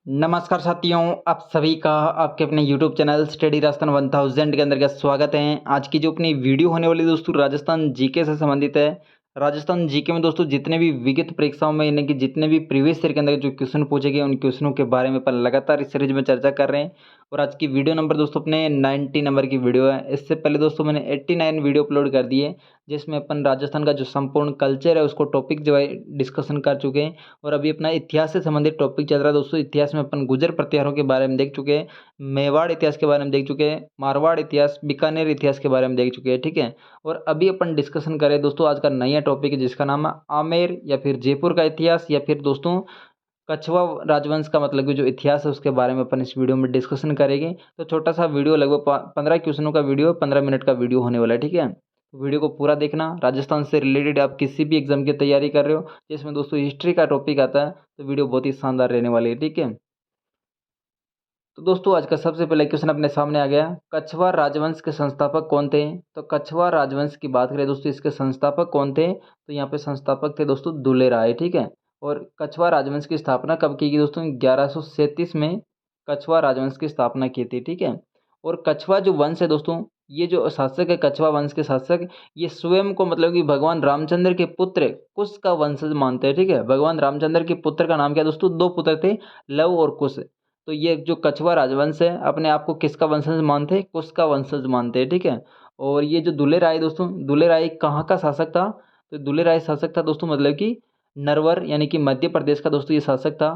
नमस्कार साथियों, आप सभी का आपके अपने YouTube चैनल स्टडी राजस्थान 1000 के अंतर्गत स्वागत है। आज की जो अपनी वीडियो होने वाली दोस्तों राजस्थान जीके से संबंधित है। राजस्थान जीके में दोस्तों जितने भी विगत परीक्षाओं में यानी कि जितने भी प्रीवियस ईयर के अंदर जो क्वेश्चन पूछे गए उन क्वेश्चनों के बारे में अपन लगातार इस सीरीज में चर्चा कर रहे हैं। और आज की वीडियो नंबर दोस्तों अपने 90 नंबर की वीडियो है। इससे पहले दोस्तों मैंने 89 वीडियो अपलोड कर दिए जिसमें अपन राजस्थान का जो संपूर्ण कल्चर है उसको टॉपिक जो है डिस्कशन कर चुके हैं। और अभी अपना इतिहास से संबंधित टॉपिक चल रहा है दोस्तों। इतिहास में अपन गुर्जर प्रतिहारों के बारे में देख चुके हैं, मेवाड़ इतिहास के बारे में देख चुके हैं, मारवाड़ इतिहास, बीकानेर इतिहास के बारे में देख चुके हैं, ठीक है। और अभी अपन डिस्कशन करें दोस्तों आज का नया टॉपिक है जिसका नाम है आमेर या फिर जयपुर का इतिहास या फिर दोस्तों कछवा राजवंश का मतलब कि जो इतिहास है उसके बारे में अपन इस वीडियो में डिस्कशन करेंगे। तो छोटा सा वीडियो लगभग 15 क्वेश्चनों का वीडियो 15 मिनट का वीडियो होने वाला है, ठीक है। तो वीडियो को पूरा देखना। राजस्थान से रिलेटेड आप किसी भी एग्जाम की तैयारी कर रहे हो जिसमें दोस्तों हिस्ट्री का टॉपिक आता है तो वीडियो बहुत ही शानदार रहने वाली है, ठीक है। तो दोस्तों आज का सबसे पहले क्वेश्चन अपने सामने आ गया, कछवा राजवंश के संस्थापक कौन थे। तो कछवा राजवंश की बात करें दोस्तों इसके संस्थापक कौन थे तो यहाँ पे संस्थापक थे दोस्तों दुल्ले राय, ठीक है। और कछवा राजवंश की स्थापना कब की गई दोस्तों 1137 में कछवा राजवंश की स्थापना की थी, ठीक है। और कछवा जो वंश है दोस्तों, ये जो शासक है कछवा वंश के शासक, ये स्वयं को मतलब कि भगवान रामचंद्र के पुत्र कुश का वंशज मानते हैं, ठीक है। भगवान रामचंद्र के पुत्र का नाम क्या है दोस्तों, दो पुत्र थे, लव और कुश। तो ये जो कछवा राजवंश है अपने आप को किसका वंशज मानते हैं, कुश का वंशज मानते हैं, ठीक है। और ये जो दुल्ले राय दोस्तों, दुल्ले राय कहाँ का शासक था, तो दुल्ले राय शासक था दोस्तों मतलब कि नरवर यानी कि मध्य प्रदेश का दोस्तों ये शासक था।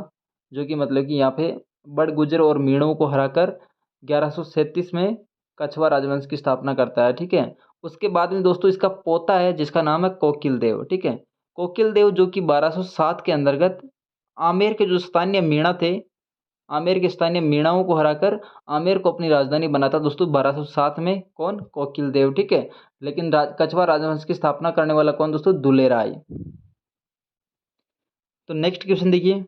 जो कि मतलब कि यहाँ पे बड़ गुजर और मीणों को हराकर 1137 में कछवा राजवंश की स्थापना करता है, ठीक है। उसके बाद में दोस्तों इसका पोता है जिसका नाम है कोकिल देव, ठीक है। कोकिल देव जो कि 1207 के अंतर्गत आमेर के जो स्थानीय मीणा थे, आमेर के स्थानीय मीणाओं को हराकर आमेर को अपनी राजधानी बनाता दोस्तों 1207 में, कौन, कोकिल देव, ठीक है। लेकिन कछवा राजवंश की स्थापना करने वाला कौन दोस्तों, दुल्ले राय। तो नेक्स्ट क्वेश्चन देखिए,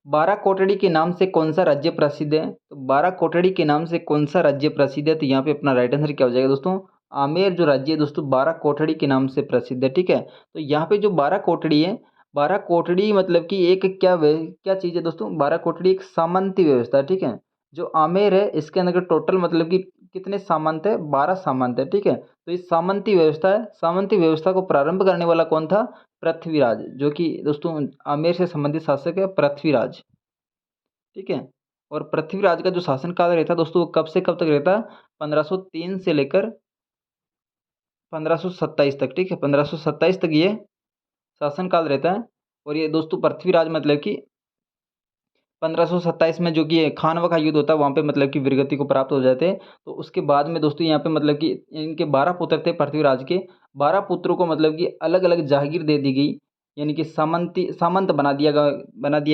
बारह कोटड़ी के नाम से कौन सा राज्य प्रसिद्ध है। तो बारह कोटड़ी के नाम से कौन सा राज्य प्रसिद्ध है, तो यहाँ पे अपना राइट आंसर क्या हो जाएगा दोस्तों, आमेर जो राज्य है दोस्तों बारह कोटड़ी के नाम से प्रसिद्ध है, ठीक है। तो यहाँ पे जो बारह कोटड़ी है, बारह कोटड़ी मतलब कि एक क्या चीज़ है दोस्तों, बारह कोटड़ी एक सामंती व्यवस्था है, ठीक है। जो आमेर है इसके अंदर टोटल मतलब कि कितने सामंत है, 12 सामंत है, ठीक है। तो ये सामंती व्यवस्था है, सामंती व्यवस्था को प्रारंभ करने वाला कौन था, पृथ्वीराज, जो कि दोस्तों आमेर से संबंधित शासक है पृथ्वीराज, ठीक है। और पृथ्वीराज का जो शासनकाल रहता दोस्तों वो कब से कब तक रहता, 1503 से लेकर 1527 तक, ठीक है। 1527 तक ये शासनकाल रहता है। और ये दोस्तों पृथ्वीराज मतलब कि 1527 में जो कि खानवा का युद्ध होता है वहाँ पे मतलब कि वीरगति को प्राप्त हो जाते हैं। तो उसके बाद में दोस्तों यहाँ पे मतलब कि इनके 12 पुत्र थे पृथ्वीराज के, 12 पुत्रों को मतलब कि अलग अलग जागीर दे दी गई, यानी कि सामंत बना दिया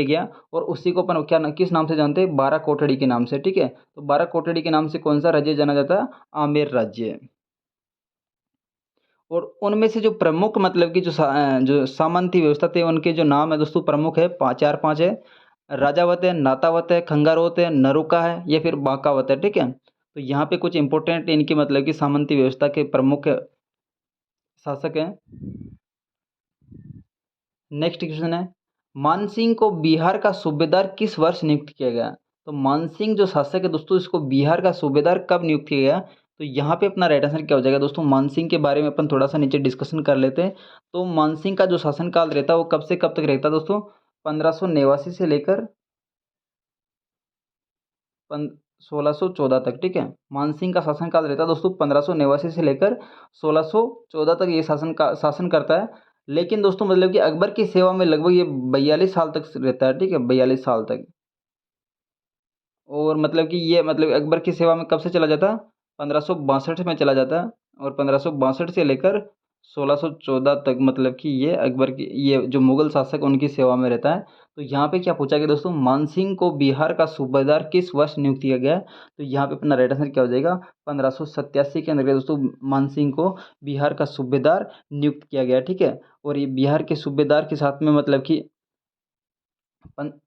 गया। और उसी को अपन क्या किस नाम से जानते हैं, 12 कोटड़ी के नाम से, ठीक है। तो 12 कोटड़ी के नाम से कौन सा राज्य जाना जाता है, आमेर राज्य। और उनमें से जो प्रमुख मतलब कि जो सामंती व्यवस्था थे उनके जो नाम है दोस्तों प्रमुख है, पाँच, चार पाँच है। राजावत है, नातावत है, खंगारोत है, नरुका है या फिर बांकावत है, ठीक है। तो यहाँ पे कुछ इंपॉर्टेंट इनकी मतलब कि सामंती व्यवस्था के प्रमुख शासक हैं। नेक्स्ट क्वेश्चन है, मानसिंह को बिहार का सूबेदार किस वर्ष नियुक्त किया गया। तो मानसिंह जो शासक है दोस्तों इसको बिहार का सूबेदार कब नियुक्त किया गया, तो यहाँ पे अपना राइट आंसर क्या हो जाएगा दोस्तों, मानसिंह के बारे में अपन थोड़ा सा नीचे डिस्कशन कर लेते हैं। तो मानसिंह का जो शासनकाल रहता है वो कब से कब तक रहता है दोस्तों, 1589 से लेकर 1614 तक, ठीक है। मानसिंह का शासनकाल रहता है दोस्तों 1589 से लेकर 1614 तक ये शासन करता है। लेकिन दोस्तों मतलब कि अकबर की सेवा में लगभग ये 42 साल तक रहता है, ठीक है, 42 साल तक। और मतलब कि ये मतलब अकबर की सेवा में कब से चला जाता, 1562 में चला जाता है। और 1562 से लेकर 1614 तक मतलब कि ये अकबर की ये जो मुगल शासक उनकी सेवा में रहता है। तो यहाँ पे क्या पूछा गया दोस्तों, मानसिंह को बिहार का सूबेदार किस वर्ष नियुक्त किया गया है? तो यहाँ पे अपना राइट आंसर क्या हो जाएगा, 1587 के अंदर दोस्तों मानसिंह को बिहार का सूबेदार नियुक्त किया गया, ठीक है। और ये बिहार के सूबेदार के साथ में मतलब कि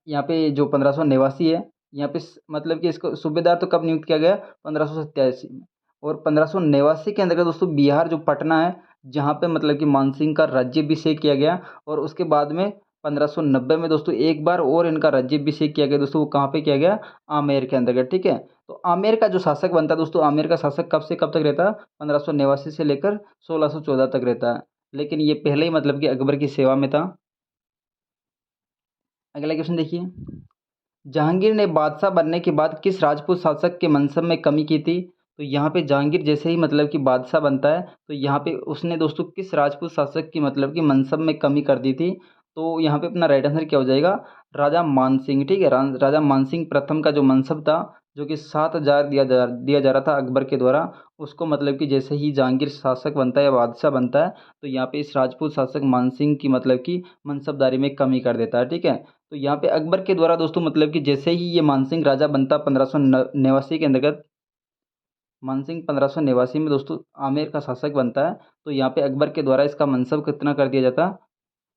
यहाँ पे जो 1589 है, यहाँ पे मतलब कि इसको सूबेदार तो कब नियुक्त किया गया, 1587 में। और 1589 के अंतर्गत दोस्तों बिहार जो पटना है जहाँ पे मतलब कि मानसिंह का राज्याभिषेक किया गया। और उसके बाद में 1590 में दोस्तों एक बार और इनका राज्याभिषेक किया गया दोस्तों। वो कहाँ पे किया गया? आमेर के अंतर्गत, ठीक है। तो आमेर का जो शासक बनता है दोस्तों, आमेर का शासक कब से कब तक रहता है? 1589 से लेकर 1614 तक रहता है। लेकिन ये पहले ही मतलब कि अकबर की सेवा में था। अगला क्वेश्चन देखिए, जहांगीर ने बादशाह बनने के बाद किस राजपूत शासक के मनसब में कमी की थी? तो यहाँ पे जहांगीर जैसे ही मतलब कि बादशाह बनता है, तो यहाँ पे उसने दोस्तों किस राजपूत शासक की मतलब कि मनसब में कमी कर दी थी? तो यहाँ पे अपना राइट आंसर क्या हो जाएगा? राजा मानसिंह, ठीक है। राजा मानसिंह प्रथम का जो मनसब था, जो कि 7,000 दिया जा रहा था अकबर के द्वारा, उसको मतलब कि जैसे ही जहांगीर शासक बनता है या बादशाह बनता है, तो यहाँ पे इस राजपूत शासक मानसिंह की मतलब कि मनसबदारी में कमी कर देता है, ठीक है। तो यहाँ पे अकबर के द्वारा दोस्तों मतलब कि जैसे ही ये मानसिंह राजा बनता 1589 के अंतर्गत, मानसिंह 1589 में दोस्तों आमेर का शासक बनता है, तो यहाँ पे अकबर के द्वारा इसका मनसब कितना कर दिया जाता है?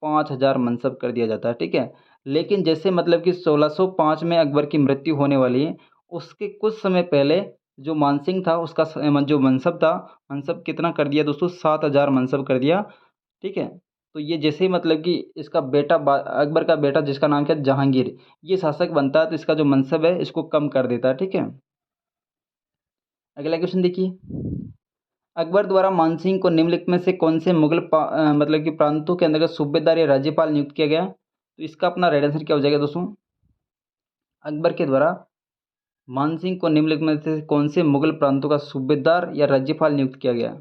5,000 मनसब कर दिया जाता है, ठीक है। लेकिन जैसे मतलब कि 1605 में अकबर की मृत्यु होने वाली है, उसके कुछ समय पहले जो मानसिंह था उसका जो मनसब था, मनसब कितना कर दिया दोस्तों? 7,000 मनसब कर दिया, ठीक है। तो ये जैसे ही मतलब कि इसका बेटा अकबर का बेटा जिसका नाम क्या है? जहांगीर, ये शासक बनता है, तो इसका जो मनसब है इसको कम कर देता है, ठीक है। अगला क्वेश्चन देखिए, अकबर द्वारा मानसिंह को निम्नलिखित में से कौन से मुगल मतलब कि प्रांतों के अंतर्गत सूबेदार या राज्यपाल नियुक्त किया गया? तो इसका अपना राइट आंसर क्या हो जाएगा दोस्तों? अकबर के द्वारा मानसिंह को निम्नलिखित में से कौन से मुगल प्रांतों का सूबेदार या राज्यपाल नियुक्त किया गया?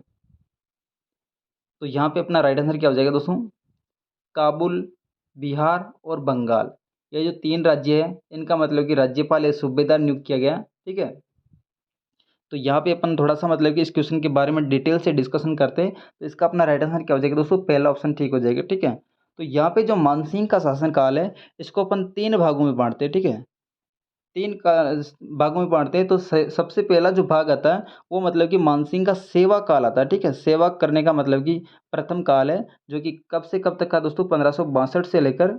तो यहाँ पे अपना राइट आंसर क्या हो जाएगा दोस्तों? काबुल, बिहार और बंगाल, ये जो 3 राज्य हैं, इनका मतलब कि राज्यपाल या सूबेदार नियुक्त किया गया, ठीक है। तो यहाँ पे अपन थोड़ा सा मतलब कि इस क्वेश्चन के बारे में डिटेल से डिस्कशन करते हैं, तो इसका अपना राइट आंसर क्या हो जाएगा दोस्तों? पहला ऑप्शन ठीक हो जाएगा, ठीक है। तो यहाँ पे जो मानसिंह का शासन काल है, इसको अपन 3 भागों में बांटते हैं, ठीक है। 3 का भागों में बांटते हैं, तो सबसे पहला जो भाग आता है वो मतलब कि मानसिंह का सेवा काल आता है, ठीक है। सेवा करने का मतलब कि प्रथम काल है, जो कि कब से कब तक का दोस्तों? 1562 से लेकर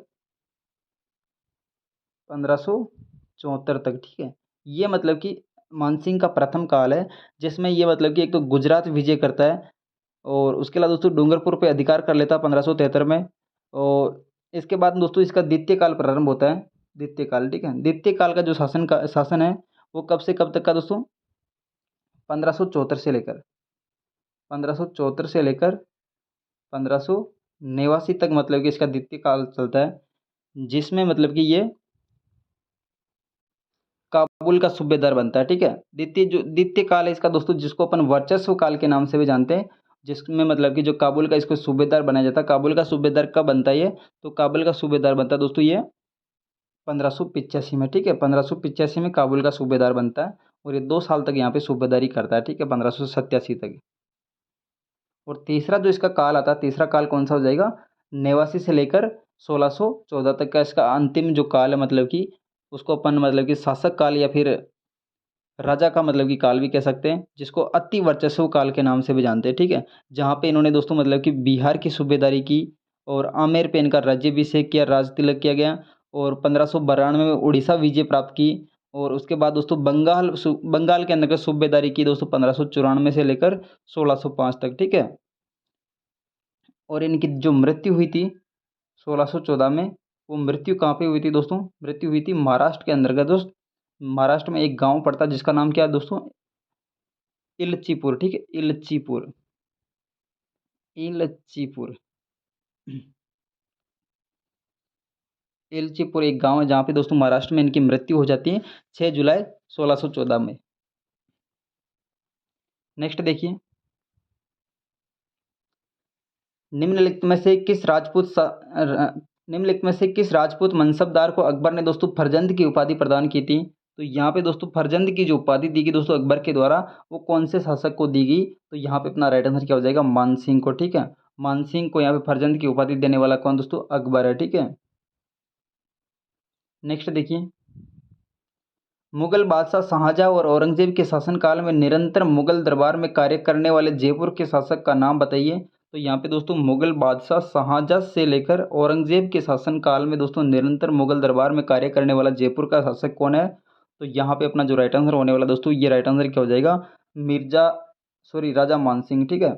1574 तक, ठीक है। ये मतलब कि मानसिंह का प्रथम काल है, जिसमें ये मतलब कि एक तो गुजरात विजय करता है, और उसके अलावा दोस्तों डूंगरपुर पे अधिकार कर लेता है 1573 में। और इसके बाद दोस्तों इसका द्वितीय काल प्रारंभ होता है, द्वितीय काल, ठीक है। द्वितीय काल का जो शासन है, वो कब से कब तक का दोस्तों? 1574 से लेकर 1589 तक मतलब कि इसका द्वितीय काल चलता है, जिसमें मतलब कि ये काबुल का सूबेदार बनता है, ठीक है। द्वितीय काल है इसका दोस्तों, जिसको अपन वर्चस्व काल के नाम से भी जानते हैं, जिसमें मतलब कि जो काबुल का इसको सूबेदार बनाया जाता है। काबुल का सूबेदार कब बनता है ये? तो काबुल का सूबेदार बनता है दोस्तों ये 1585 में, ठीक है। 1585 में काबुल का सूबेदार बनता है, और ये 2 साल तक यहाँ पे सूबेदारी करता है, ठीक है, 1587 तक। और तीसरा जो इसका काल आता है, तीसरा काल कौन सा हो जाएगा? 89 से लेकर 1614 तक का इसका अंतिम जो काल है, मतलब कि उसको अपन मतलब कि शासक काल या फिर राजा का मतलब कि काल भी कह सकते हैं, जिसको अति वर्चस्व काल के नाम से भी जानते हैं, ठीक है। जहाँ पे इन्होंने दोस्तों मतलब कि बिहार की सूबेदारी की, और आमेर पे इनका राज्याभिषेक किया, राज तिलक किया गया, और 1592 में उड़ीसा विजय प्राप्त की, और उसके बाद दोस्तों बंगाल के अंदर सूबेदारी की दोस्तों 1594 से लेकर 1605 तक, ठीक है। और इनकी जो मृत्यु हुई थी 1614 में, वो मृत्यु कहाँ पे हुई थी दोस्तों? मृत्यु हुई थी महाराष्ट्र के अंतर्गत दोस्त। महाराष्ट्र में एक गांव पड़ता है जिसका नाम क्या है दोस्तों? इलचीपुर, ठीक है, इलचीपुर, इलचीपुर। इलचीपुर एक गांव है जहाँ पे दोस्तों महाराष्ट्र में इनकी मृत्यु हो जाती है 6 जुलाई 1614 में। नेक्स्ट देखिए, निम्नलिखित में से किस निम्नलिखित में से किस राजपूत मनसबदार को अकबर ने दोस्तों फरजंद की उपाधि प्रदान की थी? तो यहाँ पे दोस्तों फरजंद की जो उपाधि दी गई दोस्तों अकबर के द्वारा, वो कौन से शासक को दी गई? तो यहाँ पे अपना राइट आंसर क्या हो जाएगा? मानसिंह को, ठीक है। मानसिंह को यहाँ पे फरजंद की उपाधि देने वाला कौन दोस्तों? अकबर है, ठीक है। नेक्स्ट देखिए, मुगल बादशाह शाहजहां और औरंगजेब के शासनकाल में निरंतर मुगल दरबार में कार्य करने वाले जयपुर के शासक का नाम बताइए। तो यहाँ पे दोस्तों मुगल बादशाह शाहजहां से लेकर औरंगजेब के शासनकाल में दोस्तों निरंतर मुगल दरबार में कार्य करने वाला जयपुर का शासक कौन है? तो यहाँ पे अपना जो राइट आंसर होने वाला दोस्तों, ये राइट आंसर क्या हो जाएगा? मिर्जा सॉरी राजा मानसिंह, ठीक है।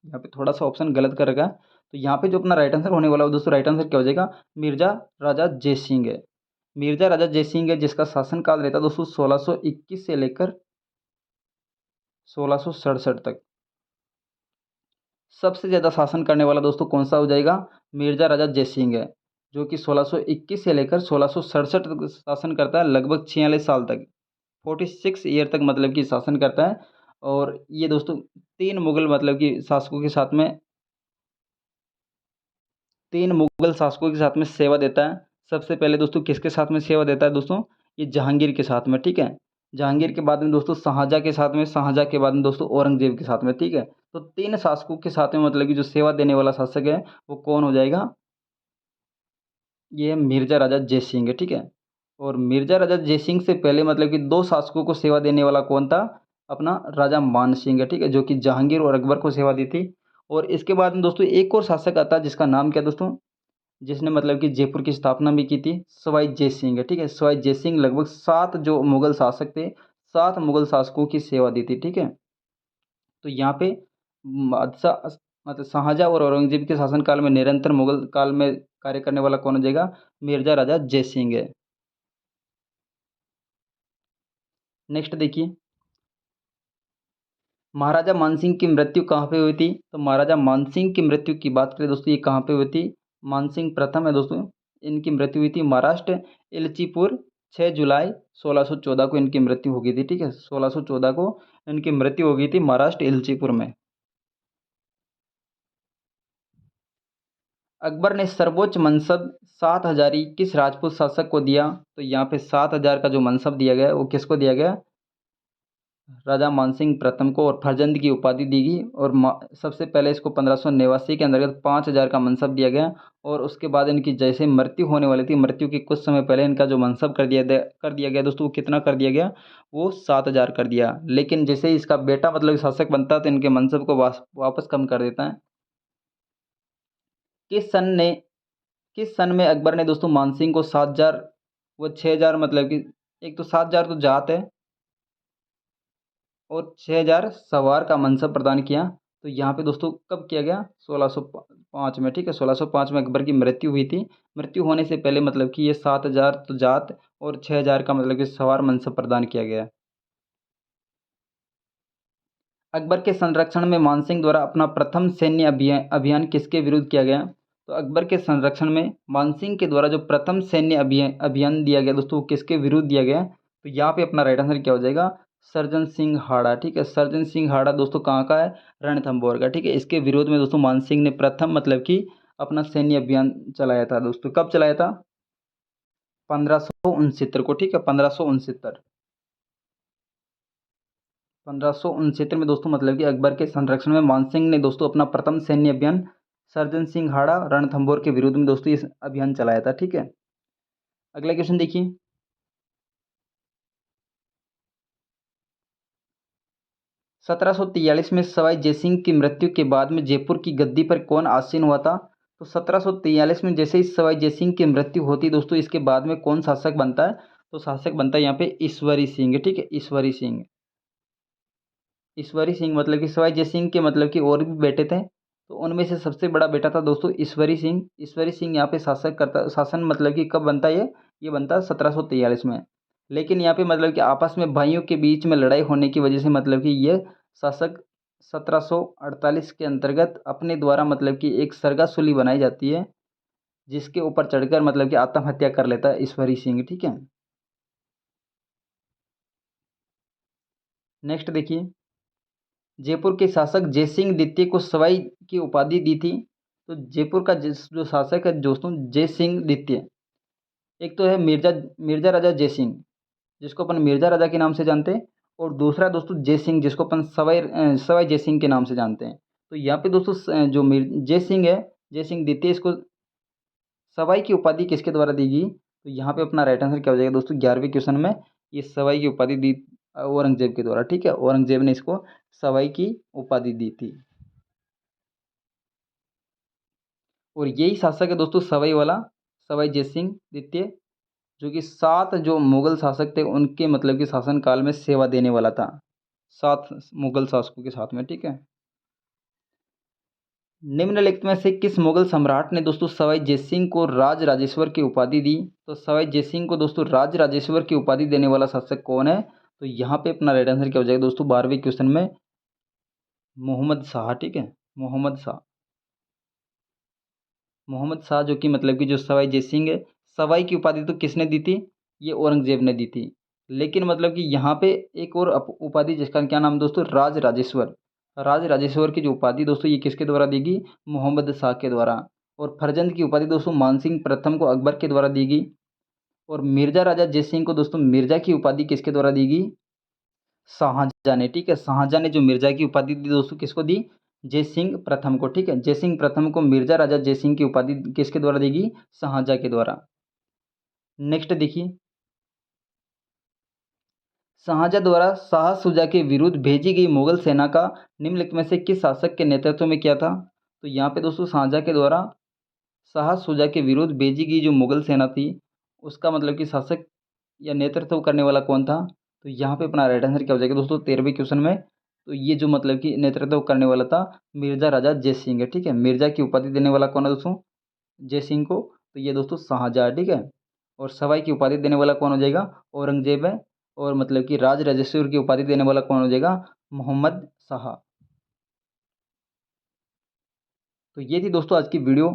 यहाँ पे थोड़ा सा ऑप्शन गलत कर रखा है, तो यहाँ पे जो अपना राइट आंसर होने वाला है दोस्तों, राइट आंसर क्या हो जाएगा, मिर्जा राजा जयसिंह है। मिर्जा राजा जयसिंह है, जिसका शासनकाल रहता है दोस्तों 1621 से लेकर 1667 तक। सबसे ज़्यादा शासन करने वाला दोस्तों कौन सा हो जाएगा, मिर्जा राजा जयसिंह है, जो कि 1621 से लेकर 1667 तक शासन करता है, लगभग 46 साल तक, 46 ईयर तक मतलब कि शासन करता है। और ये दोस्तों तीन मुगल मतलब कि शासकों के साथ में, तीन मुगल शासकों के साथ में सेवा देता है। सबसे पहले दोस्तों किसके साथ में सेवा देता है दोस्तों, ये जहांगीर के साथ में, ठीक है। जहांगीर के बाद में दोस्तों शाहजहाँ के साथ में, शाहजहाँ के बाद में दोस्तों औरंगजेब के साथ में, ठीक है। तो तीन शासकों के साथ में मतलब कि जो सेवा देने वाला शासक है वो कौन हो जाएगा, ये मिर्जा राजा जयसिंह है, ठीक है। और मिर्जा राजा जयसिंह से पहले मतलब कि दो शासकों को सेवा देने वाला कौन था, अपना राजा मान सिंह है, ठीक है, जो कि जहांगीर और अकबर को सेवा दी थी। और इसके बाद में दोस्तों एक और शासक आता है जिसका नाम क्या दोस्तों, जिसने मतलब कि जयपुर की स्थापना भी की थी, सवाई जय सिंह है, ठीक है। सवाई जय सिंह लगभग 7 जो मुगल शासक थे, 7 मुगल शासकों की सेवा दी थी, ठीक है। तो यहाँ पे बादशाह मतलब शाहजहाँ और औरंगजेब के शासनकाल में निरंतर मुगल काल में कार्य करने वाला कौन हो जाएगा, मिर्जा राजा जय सिंह है। नेक्स्ट देखिए, महाराजा मानसिंह की मृत्यु कहाँ पे हुई थी, तो महाराजा मानसिंह की मृत्यु की बात करें दोस्तों, ये कहाँ पे हुई थी, मानसिंह प्रथम है दोस्तों, इनकी मृत्यु हुई थी महाराष्ट्र इलचीपुर, 6 जुलाई 1614 को इनकी मृत्यु हो गई थी, ठीक है। 1614 को इनकी मृत्यु हो गई थी महाराष्ट्र इलचीपुर में। अकबर ने सर्वोच्च मनसब 7 हजारी किस राजपूत शासक को दिया, तो यहाँ पे 7 हजार का जो मनसब दिया गया है वो किसको दिया गया, राजा मानसिंह प्रथम को, और फर्जंद की उपाधि दी गई। और सबसे पहले इसको 1589 के अंतर्गत 5 हजार का मनसब दिया गया। और उसके बाद इनकी जैसे मृत्यु होने वाली थी, मृत्यु के कुछ समय पहले इनका जो मनसब कर दिया गया दोस्तों, वो कितना कर दिया गया, वो 7 हजार कर दिया। लेकिन जैसे ही इसका बेटा मतलब शासक बनता है तो इनके मनसब को वापस कम कर देता है। किस सन ने किस सन में अकबर ने दोस्तों मानसिंह को 7 हजार व 6 हजार मतलब कि, एक तो 7 हजार तो जात है और 6 हजार सवार का मनसब प्रदान किया। तो यहाँ पे दोस्तों कब किया गया, 1605 में, ठीक है। 1605 में अकबर की मृत्यु हुई थी। मृत्यु होने से पहले मतलब कि ये 7 हजार तो जात और 6 हजार का मतलब कि सवार मनसब प्रदान किया गया। अकबर के संरक्षण में मानसिंह द्वारा अपना प्रथम सैन्य अभियान अभियान किसके विरुद्ध किया गया, तो अकबर के संरक्षण में मानसिंह के द्वारा जो प्रथम सैन्य अभियान अभियान दिया गया दोस्तों, वो किसके विरुद्ध दिया गया, तो यहाँ पे अपना राइट आंसर क्या हो जाएगा, सर्जन सिंह हाड़ा, ठीक है। सर्जन सिंह हाड़ा दोस्तों कहाँ का है, रणथंभौर का, ठीक है। इसके विरोध में दोस्तों मानसिंह ने प्रथम मतलब कि अपना सैन्य अभियान चलाया था दोस्तों, कब चलाया था, 1569 को, ठीक है, 1569। 1569 में दोस्तों मतलब कि अकबर के संरक्षण में मानसिंह ने दोस्तों अपना प्रथम सैन्य अभियान सर्जन सिंह हाड़ा रणथंभौर के विरोध में दोस्तों ये अभियान चलाया था, ठीक है। अगला क्वेश्चन देखिए, 1743 में सवाई जयसिंह की मृत्यु के बाद में जयपुर की गद्दी पर कौन आसीन हुआ था, तो 1743 में जैसे ही सवाई जयसिंह की मृत्यु होती दोस्तों, इसके बाद में कौन शासक बनता है, तो शासक बनता है यहाँ पे ईश्वरी सिंह, ठीक है, ईश्वरी सिंह। ईश्वरी सिंह मतलब कि सवाई जय सिंह के मतलब कि और भी बेटे थे, तो उनमें से सबसे बड़ा बेटा था दोस्तों ईश्वरी सिंह। ईश्वरी सिंह यहाँ पे शासन मतलब कि कब बनता है, ये बनता है 1743 में। लेकिन यहाँ पे मतलब कि आपस में भाइयों के बीच में लड़ाई होने की वजह से मतलब कि ये शासक 1748 के अंतर्गत अपने द्वारा मतलब कि एक सरगासुली बनाई जाती है, जिसके ऊपर चढ़कर मतलब कि आत्महत्या कर लेता है ईश्वरी सिंह, ठीक है। नेक्स्ट देखिए, जयपुर के शासक जयसिंह द्वितीय को सवाई की उपाधि दी थी, तो जयपुर का जो शासक है दोस्तों जयसिंह द्वितीय, एक तो है मिर्जा मिर्जा राजा जयसिंह, जिसको अपन मिर्जा राजा के नाम से जानते हैं। और दूसरा दोस्तों जयसिंह, जिसको अपन सवाई जयसिंह के नाम से जानते हैं। तो यहाँ पे दोस्तों जो जयसिंह है, जयसिंह द्वितीय, इसको सवाई की उपाधि किसके द्वारा दी गई, तो यहाँ पे अपना राइट आंसर क्या हो जाएगा दोस्तों, 11वें क्वेश्चन में ये सवाई की उपाधि दी औरंगजेब के द्वारा, ठीक है। औरंगजेब ने इसको सवाई की उपाधि दी थी। और यही शासक है दोस्तों सवाई वाला, सवाई जयसिंह द्वितीय, जो कि 7 जो मुगल शासक थे उनके मतलब कि शासन काल में सेवा देने वाला था, 7 मुगल शासकों के साथ में, ठीक है। निम्नलिखित में से किस मुगल सम्राट ने दोस्तों सवाई जयसिंह को राज राजेश्वर की उपाधि दी? तो सवाई जयसिंह को दोस्तों राज राजेश्वर की उपाधि देने वाला शासक कौन है? तो यहाँ पे अपना राइट आंसर क्या हो जाएगा दोस्तों 12वें क्वेश्चन में मोहम्मद शाह। ठीक है, मोहम्मद शाह। मोहम्मद शाह जो कि मतलब कि जो सवाई जयसिंह है, सवाई की उपाधि तो किसने दी थी? ये औरंगजेब ने दी थी। लेकिन मतलब कि यहाँ पे एक और उपाधि जिसका क्या नाम दोस्तों राज राजेश्वर। राज राजेश्वर की जो उपाधि दोस्तों ये किसके द्वारा दी गई? मोहम्मद शाह के द्वारा। और फरजंद की उपाधि दोस्तों मानसिंह प्रथम को अकबर के द्वारा दी गई। और मिर्जा राजा जयसिंह को दोस्तों मिर्जा की उपाधि किसके द्वारा दी गई? शाहजहाँ ने। ठीक है, शाहजहाँ ने जो मिर्जा की उपाधि दी दोस्तों किसको दी? जयसिंह प्रथम को। ठीक है, जयसिंह प्रथम को मिर्जा राजा जयसिंह की उपाधि किसके द्वारा दी गई? शाहजहाँ के द्वारा। नेक्स्ट देखिए, शाहजहाँ द्वारा शाह शुजा के विरुद्ध भेजी गई मुगल सेना का निम्नलिखित में से किस शासक के नेतृत्व में किया था? तो यहाँ पे दोस्तों शाहजहाँ के द्वारा शाह शुजा के विरुद्ध भेजी गई जो मुगल सेना थी उसका मतलब कि शासक या नेतृत्व करने वाला कौन था? तो यहाँ पे अपना राइट आंसर क्या हो जाएगा दोस्तों 13वें क्वेश्चन में? तो ये जो मतलब कि नेतृत्व करने वाला था मिर्जा राजा जयसिंह है। ठीक है, मिर्जा की उपाधि देने वाला कौन है दोस्तों? जयसिंह को। तो ये दोस्तों शाहजहाँ है। ठीक है, और सवाई की उपाधि देने वाला कौन हो जाएगा? औरंगजेब है। और मतलब कि राज राजेश्वर की उपाधि देने वाला कौन हो जाएगा? मोहम्मद शाह। तो ये थी दोस्तों आज की वीडियो।